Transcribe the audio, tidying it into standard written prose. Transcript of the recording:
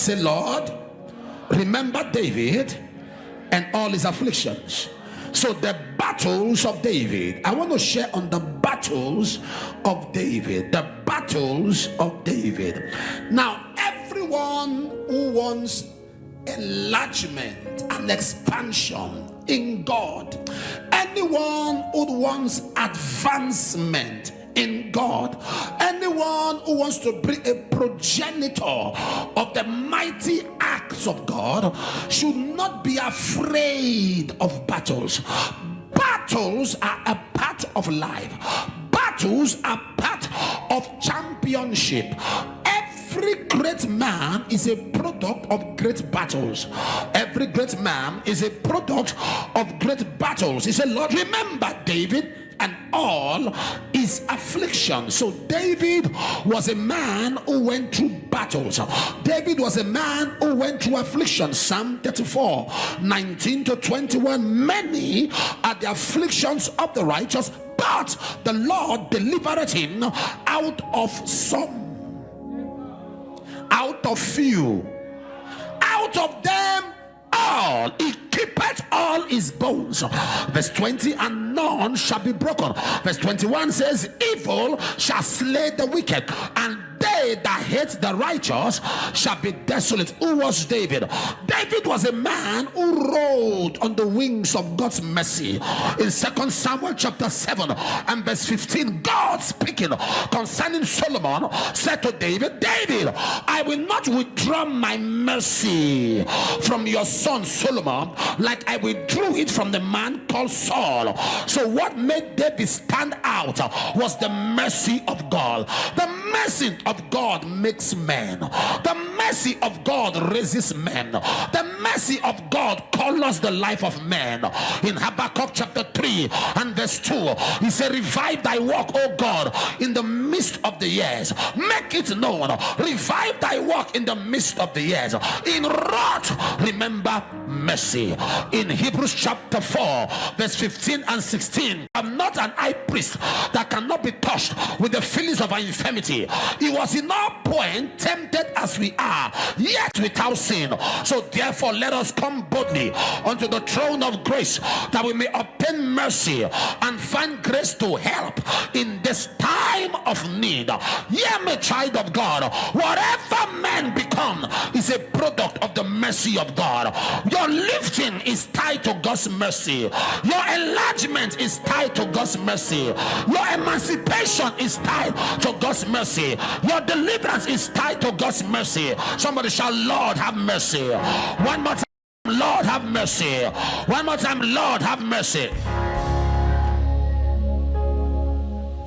Say, Lord, remember David and all his afflictions. So the battles of David, I want to share on the battles of David. The battles of David. Now, everyone who wants enlargement and expansion in God, anyone who wants advancement in God, anyone who wants to be a progenitor of the mighty acts of God, should not be afraid of battles. Battles are a part of life. Battles are part of championship. Every great man is a product of great battles. Every great man is a product of great battles. He said, Lord, remember David and all his affliction. So David was a man who went through battles. David was a man who went through affliction. Psalm 34, 19 to 21. Many are the afflictions of the righteous, but the Lord delivered him out of some, out of few, out of them all. He keepeth all his bones. Verse 20, and none shall be broken. Verse 21 says, evil shall slay the wicked, and they that hate the righteous shall be desolate. Who was David? David was a man who rode on the wings of God's mercy. In 2 Samuel chapter 7 and verse 15, God speaking concerning Solomon said to David, David, I will not withdraw my mercy from your son Solomon like I withdrew it from the man called Saul. So what made David stand out was the mercy of God. The mercy of God makes men. The mercy of God raises men. The mercy of God colors the life of men. In Habakkuk chapter 3 and verse 2, he said, revive thy work, O God, in the midst of the years. Make it known. Revive thy work in the midst of the years. In wrath, remember mercy. In Hebrews chapter 4 verse 15 and 16, I'm not an high priest that cannot be touched with the feelings of our infirmity. He was in no point tempted as we are, yet without sin. So therefore let us come boldly unto the throne of grace, that we may obtain mercy and find grace to help in this time of need. Hear me, child of God, whatever man become is a product of the mercy of God. Your lifting is tied to God's mercy. Your enlargement is tied to God's mercy. Your emancipation is tied to God's mercy. Your deliverance is tied to God's mercy. Somebody shout, Lord, have mercy. One more time, Lord, have mercy. One more time, Lord, have mercy.